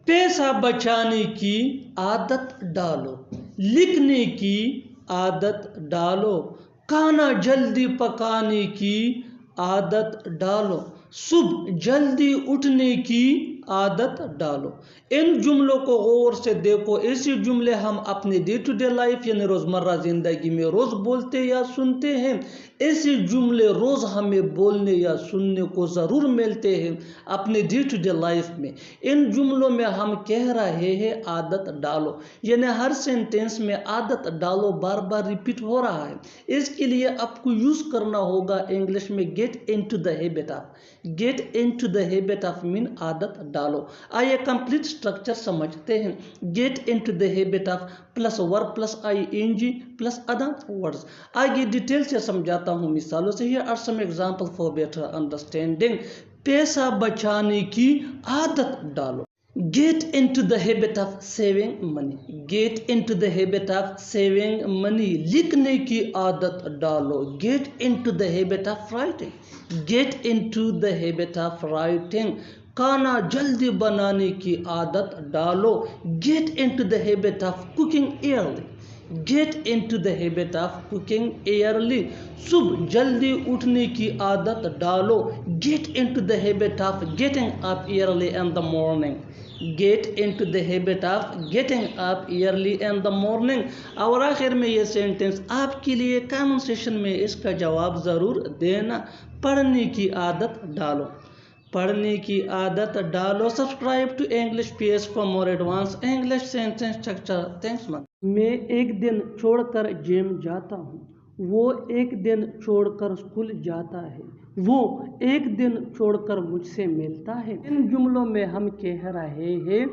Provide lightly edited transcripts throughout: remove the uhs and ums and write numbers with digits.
पैसा बचाने की आदत डालो, लिखने की आदत डालो, खाना जल्दी पकाने की आदत डालो, सुबह जल्दी उठने की आदत डालो। इन जुमलों को गौर से देखो। ऐसे जुमले हम अपने डे टू डे लाइफ यानी रोज़मर्रा ज़िंदगी में रोज़ बोलते या सुनते हैं। ऐसे जुमले रोज़ हमें बोलने या सुनने को ज़रूर मिलते हैं अपने डे टू डे लाइफ में। इन जुमलों में हम कह रहे हैं आदत डालो, यानी हर सेंटेंस में आदत डालो बार बार रिपीट हो रहा है। इसके लिए आपको यूज़ करना होगा इंग्लिश में get into the habit of. Get into the habit of mean आदत डालो। आइए कंप्लीट स्ट्रक्चर समझते हैं। Get into the habit of plus verb plus ing plus other words. आगे डिटेल से समझाता हूँ मिसालों से। Here are some example for better understanding. पैसा बचाने की आदत डालो। Get into the habit of saving money. Get into the habit of saving money. लिखने की आदत डालो। Get into the habit of writing. Get into the habit of writing. खाना जल्दी बनाने की आदत डालो। Get into the habit of cooking early. Get into the habit of cooking early. सुबह जल्दी उठने की आदत डालो। Get into the habit of getting up early in the morning. Get into the habit of getting up early in the morning. और आखिर में ये सेंटेंस आपके लिए कमेंट सेशन में इसका जवाब ज़रूर देना। पढ़ने की आदत डालो। पढ़ने की आदत डालो। Subscribe to English PS for more advance English sentence structure. Thanks ma'am. मैं एक दिन छोड़कर जिम जाता हूँ। वो एक दिन छोड़कर स्कूल जाता है। वो एक दिन छोड़कर मुझसे मिलता है। इन जुमलों में हम कह रहे हैं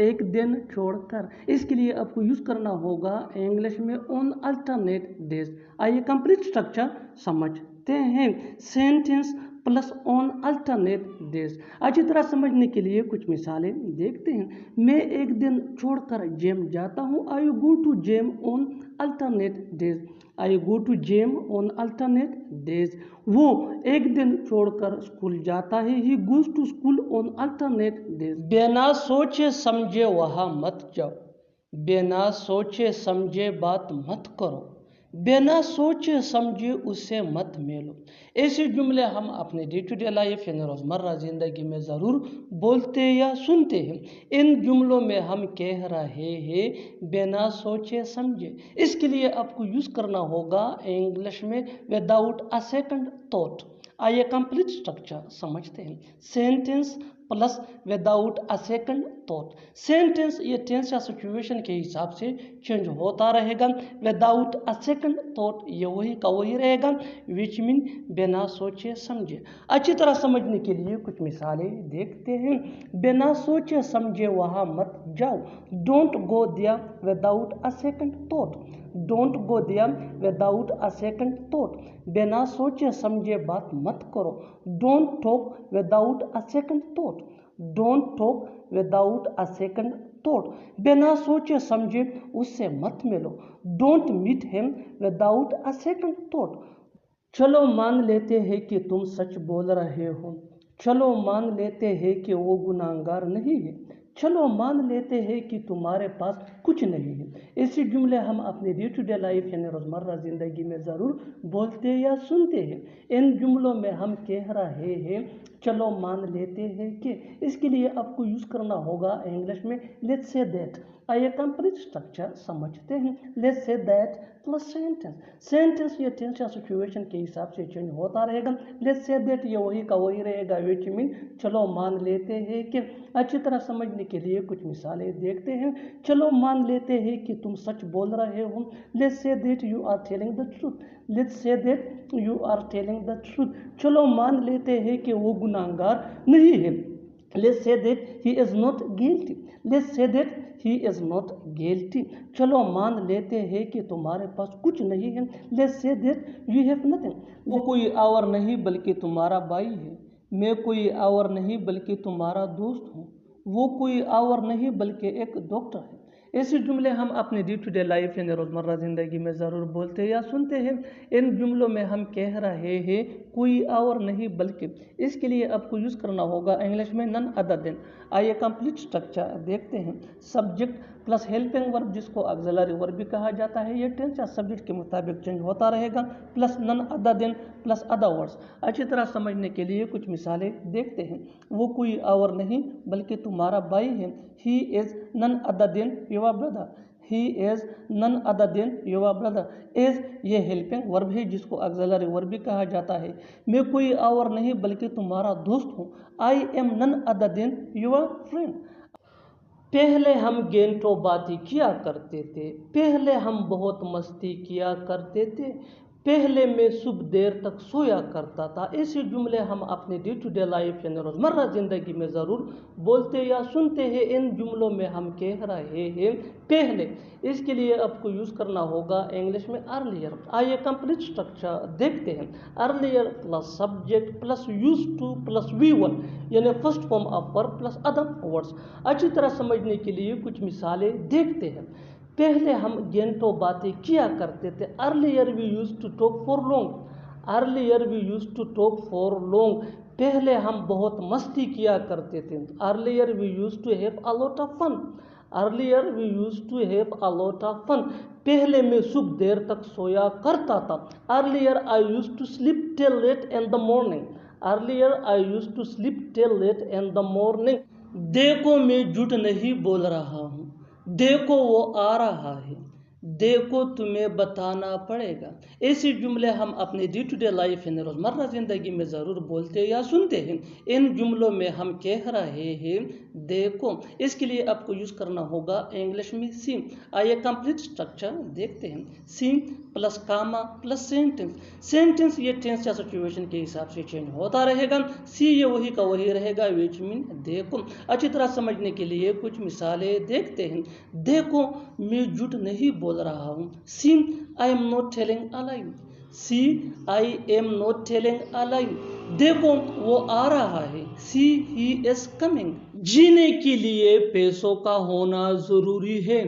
एक दिन छोड़कर। इसके लिए आपको यूज़ करना होगा इंग्लिश में ऑन अल्टरनेट डेज। आइए कंप्लीट स्ट्रक्चर समझते हैं। Sentence plus on alternate days. अच्छी तरह समझने के लिए कुछ मिसालें देखते हैं। मैं एक दिन छोड़कर जिम जाता हूँ। I go to gym on alternate days. I go to gym on alternate days. वो एक दिन छोड़कर स्कूल जाता है। He goes to school on alternate days. बिना सोचे समझे वहाँ मत जाओ। बिना सोचे समझे बात मत करो। बिना सोचे समझे उसे मत मिलो। ऐसे जुमले हम अपने डे टू डे लाइफ यानी रोज़मर्रा ज़िंदगी में ज़रूर बोलते या सुनते हैं। इन जुमलों में हम कह रहे हैं बिना सोचे समझे। इसके लिए आपको यूज़ करना होगा इंग्लिश में विदाउट अ सेकंड थॉट। आइए कंप्लीट स्ट्रक्चर समझते हैं। Sentence plus without a second thought. Sentence ये टेंस या सिचुएशन के हिसाब से चेंज होता रहेगा। विदाउट अ सेकंड थॉट ये वही का वही रहेगा, विच मीन बिना सोचे समझे। अच्छी तरह समझने के लिए कुछ मिसालें देखते हैं। बिना सोचे समझे वहाँ मत जाओ। Don't go there without a second thought. Don't go there without a second thought. बिना सोचे समझे बात मत करो। Don't talk without a second thought. Don't talk without a second thought. बिना सोचे समझे उससे मत मिलो। Don't meet him without a second thought. चलो मान लेते हैं कि तुम सच बोल रहे हो। चलो मान लेते हैं कि वो गुनाहगार नहीं है। चलो मान लेते हैं कि तुम्हारे पास कुछ नहीं है। ऐसे जुमले हम अपने डे टू डे लाइफ यानी रोज़मर्रा ज़िंदगी में ज़रूर बोलते या सुनते हैं। इन जुमलों में हम कह रहे हैं चलो मान लेते हैं कि। इसके लिए आपको यूज़ करना होगा इंग्लिश में लेट्स से दैट। आइए कंप्लीट स्ट्रक्चर समझते हैं। Let's say that plus sentence. Sentence ये टेंस या सिचुएशन के हिसाब से चेंज होता रहेगा। लेट्स से दैट ये वही का वही रहेगा, विच मीन चलो मान लेते हैं कि। अच्छी तरह समझने के लिए कुछ मिसालें देखते हैं। चलो मान लेते हैं कि तुम सच बोल रहे हो। Let's say that you are telling the truth. Let's say that you are telling the truth. चलो मान लेते हैं कि वो गुनाहगार नहीं है। Let's say that he is not guilty. Let's say that he is not guilty. चलो मान लेते हैं कि तुम्हारे पास कुछ नहीं है। Let's say that you have nothing. वो कोई और नहीं बल्कि तुम्हारा भाई है। मैं कोई और नहीं बल्कि तुम्हारा दोस्त हूँ। वो कोई और नहीं बल्कि एक डॉक्टर है। ऐसे जुमले हम अपने डे टू डे लाइफ यानी रोज़मर्रा ज़िंदगी में ज़रूर बोलते हैं या सुनते हैं। इन जुमलों में हम कह रहे हैं कोई और नहीं बल्कि, इसके लिए आपको यूज़ करना होगा इंग्लिश में नन अदर देन। आइए कंप्लीट स्ट्रक्चर देखते हैं। सब्जेक्ट प्लस हेल्पिंग वर्ब जिसको ऑक्सिलरी वर्ब भी कहा जाता है, ये टेंस या सब्जेक्ट के मुताबिक चेंज होता रहेगा, plus none other than plus other words. अच्छी तरह समझने के लिए कुछ मिसालें देखते हैं। वो कोई और नहीं बल्कि तुम्हारा भाई है। He is none other than your brother. He is none other than your brother. Is ये हेल्पिंग वर्ब है जिसको ऑक्सिलरी वर्ब भी कहा जाता है। मैं कोई और नहीं बल्कि तुम्हारा दोस्त हूँ। I am none other than your friend. पहले हम घंटों बातें किया करते थे। पहले हम बहुत मस्ती किया करते थे। पहले मैं सुबह देर तक सोया करता था। ऐसे जुमले हम अपने डे टू डे लाइफ यानी रोज़मर्रा ज़िंदगी में ज़रूर बोलते या सुनते हैं। इन जुमलों में हम कह रहे हैं पहले, इसके लिए आपको यूज़ करना होगा इंग्लिश में अर्लियर। आइए कंप्लीट स्ट्रक्चर देखते हैं। Earlier plus subject plus use two plus V1 यानी first form of verb plus other words. अच्छी तरह समझने के लिए कुछ मिसालें देखते हैं। पहले हम घंटों बातें किया करते थे। Earlier we use to talk for long. Earlier we use to talk for long. पहले हम बहुत मस्ती किया करते थे। Earlier we use to have a lot of fun. Earlier we use to have a lot of fun. पहले मैं सुबह देर तक सोया करता था। Earlier I use to sleep till late in the morning. Earlier I use to sleep till late in the morning. देखो मैं झूठ नहीं बोल रहा हूँ। देखो वो आ रहा है। देखो तुम्हें बताना पड़ेगा। ऐसे जुमले हम अपने डे टू डे लाइफ यानी रोज़मर्रा ज़िंदगी में ज़रूर बोलते या सुनते हैं। इन जुमलों में हम कह रहे हैं देखो, इसके लिए आपको यूज़ करना होगा इंग्लिश में सी। आइए कंप्लीट स्ट्रक्चर देखते हैं। सी प्लस कामा प्लस सेंटेंस। सेंटेंस ये टेंस या सिचुएशन के हिसाब से चेंज होता रहेगा। सी ये वही का वही रहेगा, विच मीन देखो। अच्छी तरह समझने के लिए कुछ मिसालें देखते हैं। देखो मैं झूठ नहीं बोल रहा हूँ। See I am not telling a lie. See I am not telling a lie. देखो वो आ रहा है। See he is coming. जीने के लिए पैसों का होना जरूरी है।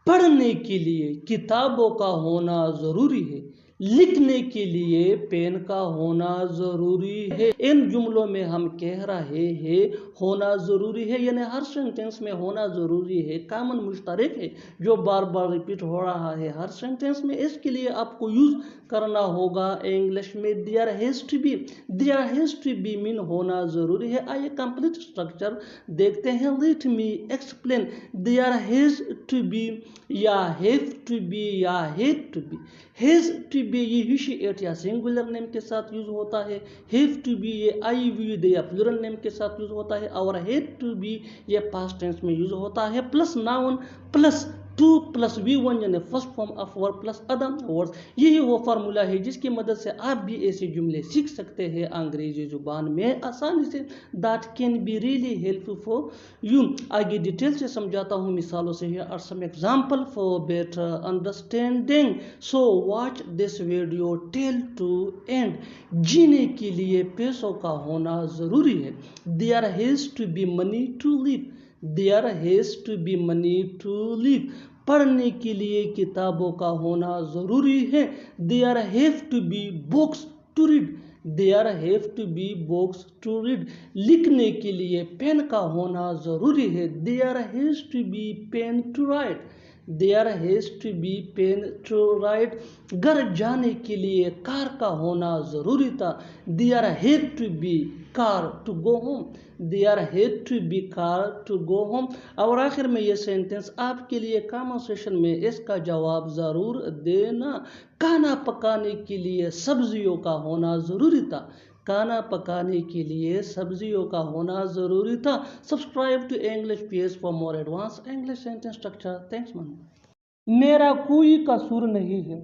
पढ़ने के लिए किताबों का होना जरूरी है। लिखने के लिए पेन का होना जरूरी है। इन जुमलों में हम कह रहे हैं होना जरूरी है यानी हर सेंटेंस में होना जरूरी है, कॉमन मुश्तरक है जो बार बार रिपीट हो रहा है हर सेंटेंस में। इसके लिए आपको यूज करना होगा इंग्लिश में there has to be. There has to be mean होना जरूरी है। आइए कंप्लीट स्ट्रक्चर देखते हैं। Let me explain. There has to be या हैव टू बी या had to be. Has to be ये हिशिएट या सिंगुलर नेम के साथ यूज होता है। हैव टू बी ये आई वी दे या प्लूरल नेम के साथ यूज होता है। और हैड टू बी ये पास्ट टेंस में यूज होता है। Plus noun plus two plus V1 यानी first form of verb plus other words. यही वो फार्मूला है जिसकी मदद से आप भी ऐसे जुमले सीख सकते हैं अंग्रेजी जुबान में आसानी से। That can be really helpful for you. आगे डिटेल से समझाता हूँ मिसालों से। Here are some example for better understanding, so watch this video till to end. जीने के लिए पैसों का होना जरूरी है। There has to be money to live. There has to be money to live. पढ़ने के लिए किताबों का होना जरूरी है। There have to be books to read. There have to be books to read. लिखने के लिए पेन का होना जरूरी है। There has to be pen to write. There has to be pen to write. घर जाने के लिए कार का होना जरूरी था। There had to be car to go home. There had to be car to go home. और आखिर में ये सेंटेंस आपके लिए कमेंट सेक्शन में इसका जवाब ज़रूर देना। खाना पकाने के लिए सब्जियों का होना ज़रूरी था। खाना पकाने के लिए सब्जियों का होना ज़रूरी था। Subscribe to English page for more advance English sentence structure. Thanks man. मेरा कोई कसूर नहीं है।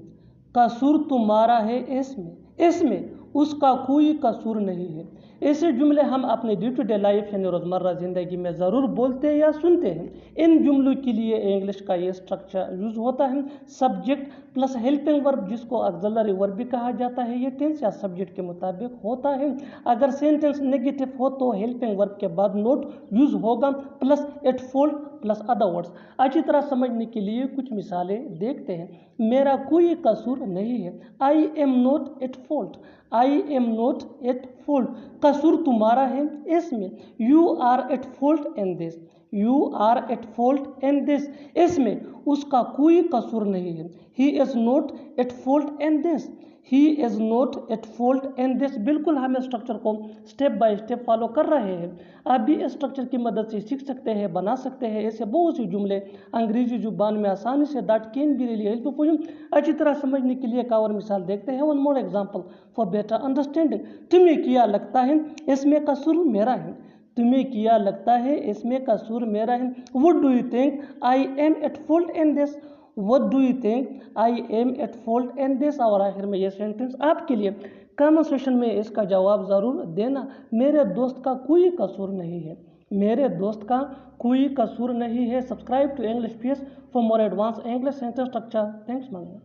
कसूर तुम्हारा है इसमें। इसमें उसका कोई कसूर नहीं है। ऐसे जुमले हम अपने डे टू डे लाइफ यानी रोज़मर्रा ज़िंदगी में ज़रूर बोलते हैं या सुनते हैं। इन जुमलों के लिए इंग्लिश का ये स्ट्रक्चर यूज़ होता है। सब्जेक्ट प्लस हेल्पिंग वर्ब, जिसको ऑक्सिलरी वर्ब भी कहा जाता है, ये टेंस या सब्जेक्ट के मुताबिक होता है। अगर सेंटेंस नेगेटिव हो तो हेल्पिंग वर्ब के बाद नोट यूज़ होगा plus at fault plus other words. अच्छी तरह समझने के लिए कुछ मिसालें देखते हैं। मेरा कोई कसूर नहीं है, I am not at fault. I am not at fault, कसूर तुम्हारा है इसमें। You are at fault in this, you are at fault in this, इसमें उसका कोई कसूर नहीं है। He is not at fault in this, he is not at fault in this. बिल्कुल हम स्ट्रक्चर को स्टेप बाय स्टेप फॉलो कर रहे हैं। आप भी इस स्ट्रक्चर की मदद से सीख सकते हैं, बना सकते हैं ऐसे बहुत सी जुमले अंग्रेजी जुबान में आसानी से। That can be really helpful. अच्छी तरह समझने के लिए एक और मिसाल देखते हैं। One more example for better understanding. तुम्हें क्या लगता है इसमें कसूर मेरा है, तुम्हें क्या लगता है इसमें कसूर मेरा है। What do you think I am eight fault in this, what do you think I am eight fault in this. और आखिर में ये सेंटेंस आपके लिए, कमेंट सेक्शन में इसका जवाब ज़रूर देना। मेरे दोस्त का कोई कसूर नहीं है, मेरे दोस्त का कोई कसूर नहीं है। Subscribe to English PS for more advance English sentence structure. Thanks मांगना।